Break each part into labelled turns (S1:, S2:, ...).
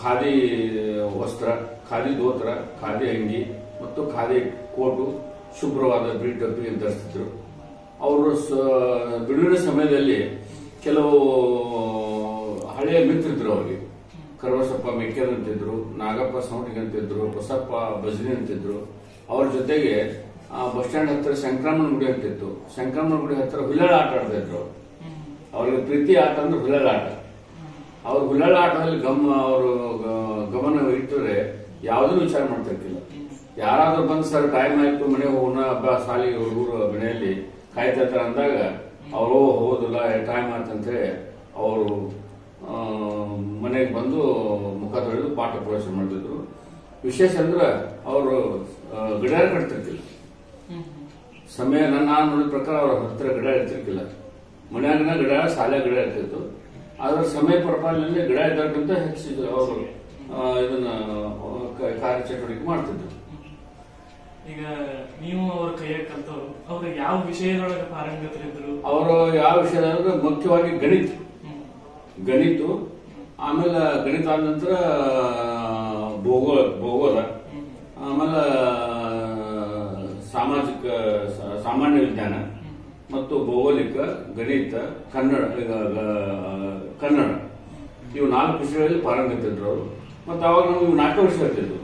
S1: ಖಾದಿ ವಸ್ತ್ರ, ಖಾದಿ ಧೋತ್ರ, ಖಾದಿ ಅಂಗಿ ಮತ್ತು ಖಾದಿ ಕೋಟು, ಶುಭ್ರವಾದ ಬಿಳಿ ಟೋಪಿ ಧರಿಸ್ತಿದ್ರು. ಅವರು ಬಿಡುವಿನ ಸಮಯದಲ್ಲಿ ಕೆಲವು ಹಳೆಯ ಮಿತ್ರರಿದ್ರು ಅವ್ರಿಗೆ. ಕರವಸಪ್ಪ ಮೆಕ್ಕೇರ್ ಅಂತಿದ್ರು, ನಾಗಪ್ಪ ಸೌಟಿಗೆ ಅಂತಿದ್ರು, ಬಸಪ್ಪ ಬಜನಿ ಅಂತಿದ್ರು. ಅವ್ರ ಜೊತೆಗೆ ಬಸ್ ಸ್ಟ್ಯಾಂಡ್ ಹತ್ತಿರ ಸಂಕ್ರಮಣ ಗುಡಿ ಅಂತಿತ್ತು. ಸಂಕ್ರಮಣ ಗುಡಿ ಹತ್ತಿರ ಹುಲ್ಲಾಳ ಆಟ ಆಡ್ತಾ ಇದ್ರು. ಅವ್ರಿಗೆ ಪ್ರೀತಿ ಆಟ ಅಂದ್ರೆ ಹುಲ್ಲಾಳ ಆಟ. ಅವ್ರ ಹುಲ್ಲಾಳ ಆಟದಲ್ಲಿ ಅವರು ಗಮನ ಇಟ್ಟರೆ ಯಾವುದನ್ನು ವಿಚಾರ ಮಾಡ್ತಿರ್ತಿಲ್ಲ. ಯಾರಾದ್ರೂ ಬಂದು ಸರ್ ಟೈಮ್ ಆಯ್ತು ಮನೆಗೆ ಹೋಗೋಣ, ಹಬ್ಬ ಸಾಲಿಗೆ ಹುಡುಗರು ಮನೆಯಲ್ಲಿ ಕಾಯ್ತಾ ಇರ್ತಾರೆ ಅಂದಾಗ ಅವರು ಹೋಗೋದಿಲ್ಲ, ಟೈಮ್ ಆಯ್ತಂತೇಳಿ ಅವರು ಮನೆಗೆ ಬಂದು ಮುಖ ತೊಳೆದು ಪಾಠ ಪ್ರವೇಶ ಮಾಡ್ತಿದ್ರು. ವಿಶೇಷ ಅಂದ್ರೆ ಅವರು ಗಡಿಯಾರ ಕಟ್ತಿರ್ತಿಲ್ಲ. ಸಮಯ ನಾನು ನೋಡಿದ ಪ್ರಕಾರ ಅವ್ರ ಹತ್ತಿರ ಗಡಿಯಾರ ಇರ್ತಿರ್ಕಿಲ್ಲ. ಮನೆಯಾಗಿನ ಗಡಿಯಾರ, ಶಾಲೆ ಗಡಿಯಾರ ಇರ್ತಿತ್ತು. ಆದ್ರೆ ಸಮಯ ಪರಿಪಾಲನೆಯಲ್ಲಿ ಗಡಿಯಾರ ಇದ್ದಕ್ಕಿಂತ ಹೆಚ್ಚು ಅವರು ಇದನ್ನ ಕಾರ್ಯಚಟುವಟಿಕೆ ಮಾಡ್ತಿದ್ರು.
S2: ಈಗ ನೀವು ಅವ್ರ ಕೈಯಾಗ ಕಲ್ತವ್ರು, ಅವ್ರು ಯಾವ ವಿಷಯದೊಳಗೆ ಪಾರಂಗತರಿದ್ರು? ಅವರು
S1: ಯಾವ ವಿಷಯದಂದ್ರೆ ಮುಖ್ಯವಾಗಿ ಗಣಿತ, ಆಮೇಲೆ ಗಣಿತ ಆದ ನಂತರ ಭೂಗೋಳ, ಆಮೇಲೆ ಸಾಮಾನ್ಯ ವಿಜ್ಞಾನ ಮತ್ತು ಭೌಗೋಳಿಕ, ಗಣಿತ, ಕನ್ನಡ ಇವು 4 ವಿಷಯಗಳಲ್ಲಿ ಪಾರಂಗತಿದ್ರು ಅವರು. ಮತ್ತು ಅವಾಗ ನಮ್ಗೆ 4 ವಿಷಯ ಇರ್ತಿದ್ರು: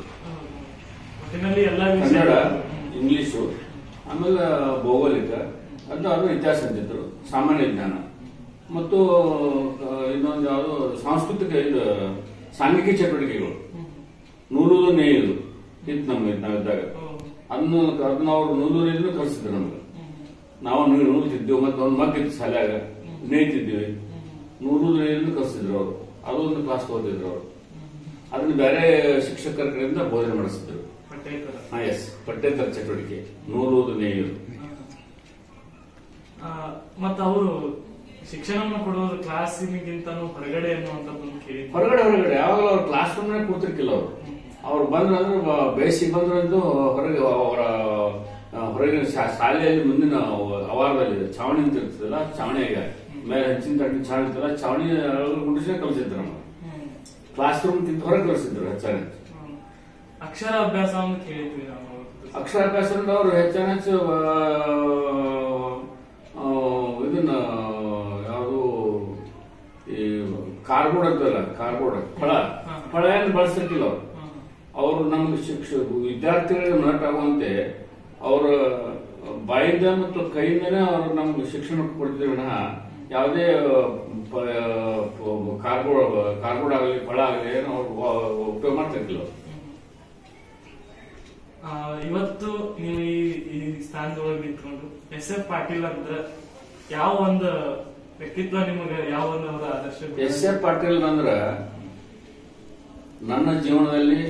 S1: ಕನ್ನಡ, ಇಂಗ್ಲಿಷು, ಆಮೇಲೆ ಭೌಗೋಳಿಕ, ಅದು ಇತಿಹಾಸ ಅಂತಿದ್ರು, ಸಾಮಾನ್ಯ ವಿಜ್ಞಾನ ಮತ್ತು ಇನ್ನೊಂದು ಯಾವುದು ಸಾಂಸ್ಕೃತಿಕ ಇದು ಸಾಂಘಿಕ ಚಟುವಟಿಕೆಗಳು, ನೂಲೂರು ನೇಯುದು ಇತ್ತು ನಾವಿದ್ದಾಗ. ಅದನ್ನ ಅವ್ರು ನೂಲೂರಿಗೂ ಕಲಿಸಿದ್ರು ನಮ್ಗೆ. ನಾವು ನೂಲ್ತಿದ್ದೇವೆ, ಮತ್ತೆ ಒಂದು ಮಗ್ ಇತ್ತು ಶಾಲ್ಯಾಗ ನೇಯ್ತಿದ್ವಿ. ನೂಲೂರು ನೇಯುದು ಕಲಿಸಿದ್ರು ಅವರು. ಅದೊಂದು ಕ್ಲಾಸ್ ತಗೋತಿದ್ರು ಅವರು. ಅದನ್ನ ಬೇರೆ ಶಿಕ್ಷಕರ ಕಡೆಯಿಂದ ಬೋಧನೆ ಮಾಡಿಸಿದ್ರು. ಪಠ್ಯೇತರ ಚಟುವಟಿಕೆ ನೂಲೂರು ನೇಯುದು.
S2: ಮತ್ತ ಅವರು ಶಿಕ್ಷಣವನ್ನು ಕೊಡೋದು ಕ್ಲಾಸಿನಿಗಿಂತನೂ ಹೊರಗಡೆ ಅನ್ನುವಂಥದ್ದು ಕೇಳಿ.
S1: ಹೊರಗಡೆ ಯಾವಾಗಲೂ ಅವ್ರ ಕ್ಲಾಸ್ ರೂಮ್ನಾಗ ಕೂತಿರ್ಕಿಲ್ಲ. ಅವ್ರು ಬಂದ್ರಂದ್ರೆ ಬೇಸಿಗೆ ಬಂದ್ರಂದು ಹೊರಗೆ ಹೊರಗಿನ ಶಾಲೆಯಲ್ಲಿ ಮುಂದಿನ ಅವಾರದಲ್ಲಿ ಚಾವಣಿ ಅಂತ ಇರ್ತದಲ್ಲ, ಚಾವಣಿಯಾಗ ಮೇಲೆ ಹೆಚ್ಚಿನ ತಟ್ಟಿನ ಚಾವಣಿ ಇರ್ತಲ್ಲ, ಚಾವಣಿ ಗುಡಿಸಿನ ಕಲಿಸಿದ್ರು ನಮ್ಗೆ. ಕ್ಲಾಸ್ ರೂಮ್ ಕಿಂತ ಹೊರಗೆ ಕಲಿಸಿದ್ರು ಹೆಚ್ಚಾಗಿ.
S2: ಅಕ್ಷರಾಭ್ಯಾಸವನ್ನು ಕೇಳಿದ್ವಿ ನಾವು.
S1: ಅಕ್ಷರಾಭ್ಯಾಸ ಅಂದ್ರೆ ಅವರು ಹೆಚ್ಚು ಇದನ್ನ ಯಾವುದು ಈ ಕಾರ್ಬೋರ್ಡ್ ಅಂತಲ್ಲ, ಫಳ ಏನು ಬಳಸ್ತಿರ್ಕಿಲ್ಲ ಅವ್ರು. ಅವರು ನಮ್ಗೆ ವಿದ್ಯಾರ್ಥಿಗಳಿಗೆ ಮನಟಾಗುವಂತೆ ಅವರ ಬಾಯಿಂದ ಮತ್ತು ಕೈಯಿಂದನೇ ಅವರು ನಮ್ಗೆ ಶಿಕ್ಷಣ ಕೊಡ್ತಿದ್ರು ವಿನಃ ಯಾವುದೇ ಕಾರ್ಬೋರ್ಡ್ ಆಗಲಿ ಫಳ ಆಗಲಿ ಏನು ಅವ್ರು ಉಪಯೋಗ ಮಾಡ್ತಿರ್ಕಿಲ್ಲ.
S2: ಇವತ್ತು ನೀವು ಈ ಸ್ಥಾನದೊಳಗೆ ನಿಂತ್ಕೊಂಡು SF ಪಾಟೀಲ್ ಅಂದ್ರೆ ಯಾವ ಒಂದು ವ್ಯಕ್ತಿತ್ವ ನಿಮಗೆ, ಯಾವ ಒಂದು ಅವರ ಆದರ್ಶ?
S1: SF ಪಾಟೀಲ್ ಅಂದ್ರೆ ನನ್ನ ಜೀವನದಲ್ಲಿ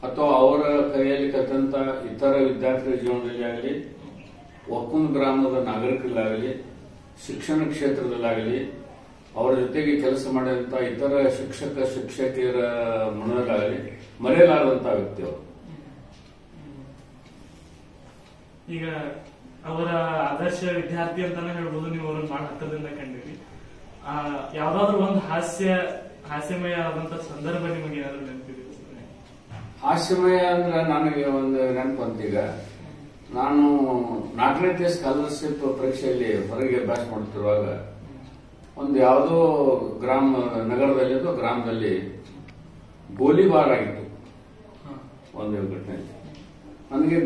S1: ಅಥವಾ ಅವರ ಕೈಯಲ್ಲಿ ಕಲಿತಂತ ಇತರ ವಿದ್ಯಾರ್ಥಿಗಳ ಜೀವನದಲ್ಲಿ ಆಗಲಿ, ಒಕ್ಕುಂದ ಗ್ರಾಮದ ನಾಗರಿಕರಲ್ಲಾಗಲಿ, ಶಿಕ್ಷಣ ಕ್ಷೇತ್ರದಲ್ಲಾಗಲಿ, ಅವರ ಜೊತೆಗೆ ಕೆಲಸ ಮಾಡಿದಂತ ಇತರ ಶಿಕ್ಷಕಿಯರ ಮನದಲ್ಲಾಗಲಿ ಮರೆಯಲಾರದಂತ ವ್ಯಕ್ತಿ ಅವರು.
S2: ಈಗ ಅವರ ಆದರ್ಶ ವಿದ್ಯಾರ್ಥಿ ಅಂತಾನೆ ಹೇಳ್ಬೋದು. ನೀವು ಅವ್ರನ್ನ ಮಾಡಿ ಹತ್ತದಿಂದ ಕಂಡಿರಿ. ಯಾವ್ದಾದ್ರು ಒಂದು ಹಾಸ್ಯಮಯ ಆದಂತ ಸಂದರ್ಭ ನಿಮಗೆ ಏನಾದ್ರು ನೆನಪಿದೆ?
S1: ಹಾಸ್ಯಮಯ ಅಂದ್ರೆ ನನಗೆ ಒಂದು ನೆನಪು ಅಂತೀಗ, ನಾನು 4ನೇ ಸ್ಕಾಲರ್ಶಿಪ್ ಪರೀಕ್ಷೆಯಲ್ಲಿ ಹೊರಗೆ ಅಭ್ಯಾಸ ಮಾಡ್ತಿರುವಾಗ ಒಂದು ಯಾವುದೋ ನಗರದಲ್ಲಿ ಅಥವಾ ಗ್ರಾಮದಲ್ಲಿ ಗೋಲಿಬಾರ್ ಆಗಿತ್ತು. ಒಂದು ಘಟನೆ ನನಗೆ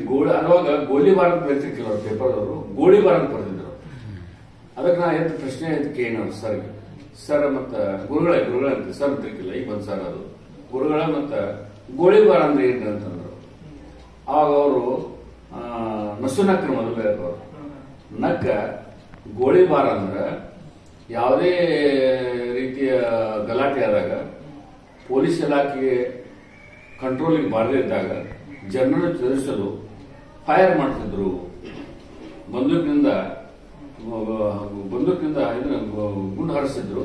S1: ಅವಾಗ ಗೋಲಿಬಾರ್ ಅಂತ ಬರ್ತಿರ್ಕಿಲ್ಲ ಅವ್ರು ಪೇಪರ್ದವರು, ಗೋಳಿಬಾರ್ ಅಂತ ಬರ್ತಿದ್ರು. ಅದಕ್ಕೆ ನಾ ಪ್ರಶ್ನೆ ಕೇಳಿನವ್ರು ಸರ್ಗೆ, ಸರ್ ಮತ್ತ ಗುರುಗಳ ಅಂತ ಸರ್ ಅಂತಿರ್ಕಿಲ್ಲ, ಈಗ ಬಂದ್ ಸರ್ ಅದು ಗುರುಗಳ ಮತ್ತ ಗೋಳಿಬಾರ್ ಅಂದ್ರೆ ಏನ್ರಿ ಅಂತಂದ್ರು. ಅವಾಗ ಅವರು ನಕ್ರು ಮೊದಲು ಅವರು ನಕ್ಕ ಗೋಳಿಬಾರ್ ಅಂದ್ರ ಯಾವುದೇ ರೀತಿಯ ಗಲಾಟೆ ಆದಾಗ ಪೊಲೀಸ್ ಇಲಾಖೆಗೆ ಕಂಟ್ರೋಲಿಗೆ ಬಾರದೇ ಇದ್ದಾಗ ಜನರನ್ನು ಚದುರಿಸಲು ಫೈರ್ ಮಾಡ್ತಿದ್ರು. ಬಂದೂಕಿನಿಂದ ಗುಂಡು ಹಾರಿಸಿದ್ರು.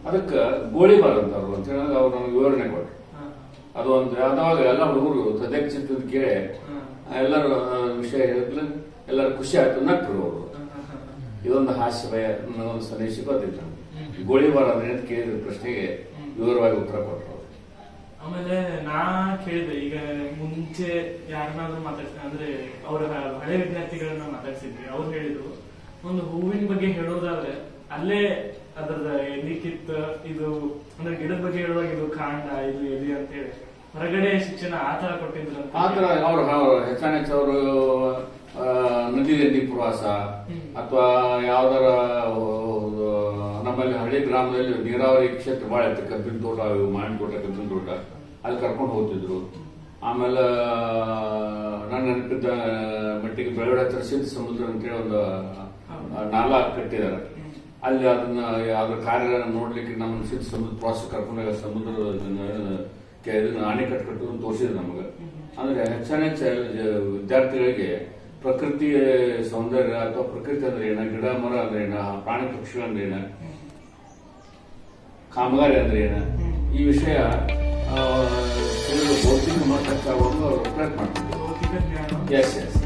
S1: ಅದಕ್ಕೆ ಗೋಳಿಬಾರ್ ಅಂತಾರು ಅಂತ ಹೇಳಿ ಅವ್ರು ನಮ್ಗೆ ವಿವರಣೆ ಕೊಟ್ಟರು. ಅದು ಒಂದು ಯಾವ್ದಾಗ ಎಲ್ಲ ಹುಡುಗರು ಸದ್ಯಕ್ಕೆ ಚಿತ್ತದ ಕೇಳಿ ಎಲ್ಲರೂ ವಿಷಯ ಹೇಳಿದ್ರೆ ಎಲ್ಲರೂ ಖುಷಿ ಆಯ್ತು, ನಕ್ರು ಅವರು. ಇದೊಂದು ಹಾಸ್ಯ ಒಂದು ಸನ್ನಿವೇಶ ಗೊತ್ತಿತ್ತು ನಮ್ಗೆ. ಗೋಳಿಬಾರ್ ಅಂದ್ರೆ ಕೇಳಿದ ಪ್ರಶ್ನೆಗೆ ವಿವರವಾಗಿ ಉತ್ತರ ಕೊಟ್ಟರು.
S2: ಆಮೇಲೆ ನಾ ಕೇಳಿದೆ, ಈಗ ಮುಂಚೆ ಯಾರನ್ನಾದ್ರೂ ಅಂದ್ರೆ ಅವ್ರ ಹಳೆ ವಿದ್ಯಾರ್ಥಿಗಳನ್ನ ಮಾತಾಡ್ಸಿದ್ವಿ. ಅವ್ರು ಹೇಳಿದ್ರು, ಒಂದು ಹೂವಿನ ಬಗ್ಗೆ ಹೇಳೋದಾದ್ರೆ ಅಲ್ಲೇ ಅದ್ರದ ಎಲಿ ಕಿತ್ತ ಇದು ಅಂದ್ರೆ ಗಿಡದ ಬಗ್ಗೆ ಹೇಳುವಾಗ ಇದು ಕಾಂಡ, ಇದು ಎಲಿ ಅಂತ ಹೇಳಿ ಹೊರಗಡೆ ಶಿಕ್ಷಣ ಆತರ ಕೊಟ್ಟಿದ್ರು.
S1: ಆತರ ಅವ್ರು ಹೆಚ್ಚಾನೆಚ್ಚ ಅವರು ನದಿ ದಂಡಿ ಪ್ರವಾಸ ಅಥವಾ ಯಾವ್ದಾರ ನಮ್ಮಲ್ಲಿ ಹಳ್ಳಿ ಗ್ರಾಮದಲ್ಲಿ ನೀರಾವರಿ ಕ್ಷೇತ್ರ ಬಹಳ ಇತ್ತು, ಕಬ್ಬಿನ ತೋಟ, ಮಾವಿನ ತೋಟ, ಕಬ್ಬಿನ ತೋಟ, ಅಲ್ಲಿ ಕರ್ಕೊಂಡು ಹೋಗ್ತಿದ್ರು. ಆಮೇಲೆ ನಾನು ನೆನಪಿದ್ದ ಮಟ್ಟಿಗೆ ಬೆಳಗಡೆ ಹತ್ರ ಸಿದ್ಧ ಸಮುದ್ರ ಅಂತೇಳಿ ಒಂದು ನಾಲಾ ಕಟ್ಟಿದ್ದಾರೆ. ಅಲ್ಲಿ ಅದನ್ನ ಅದ್ರ ಕಾರ್ಯ ನೋಡ್ಲಿಕ್ಕೆ ನಮ್ಮ ಸಿದ್ಧ ಸಮುದ್ರ ಪ್ರವಾಸ ಕರ್ಕೊಂಡಾಗ ಸಮುದ್ರ ಅಣೆಕಟ್ಟು ಕಟ್ಟೋದನ್ನು ತೋರಿಸಿದ್ರು ನಮಗೆ. ಅಂದ್ರೆ ಹೆಚ್ಚಾನೆಚ್ಚ ವಿದ್ಯಾರ್ಥಿಗಳಿಗೆ ಪ್ರಕೃತಿ ಸೌಂದರ್ಯ ಅಥವಾ ಪ್ರಕೃತಿ ಅಂದ್ರೆ ಏನ, ಗಿಡ ಮರ ಅಂದ್ರೆ ಏನ, ಪ್ರಾಣಿ ಪಕ್ಷಿಗಳು ಅಂದ್ರೆ ಏನ, ಕಾಮಗಾರಿ ಅಂದ್ರೆ ಏನ, ಈ ವಿಷಯ ಭೌತಿಕ ಮಟ್ಟಕ್ಕೆ ಪ್ರಯತ್ನ ಮಾಡ್ತಿದ್ರು. S S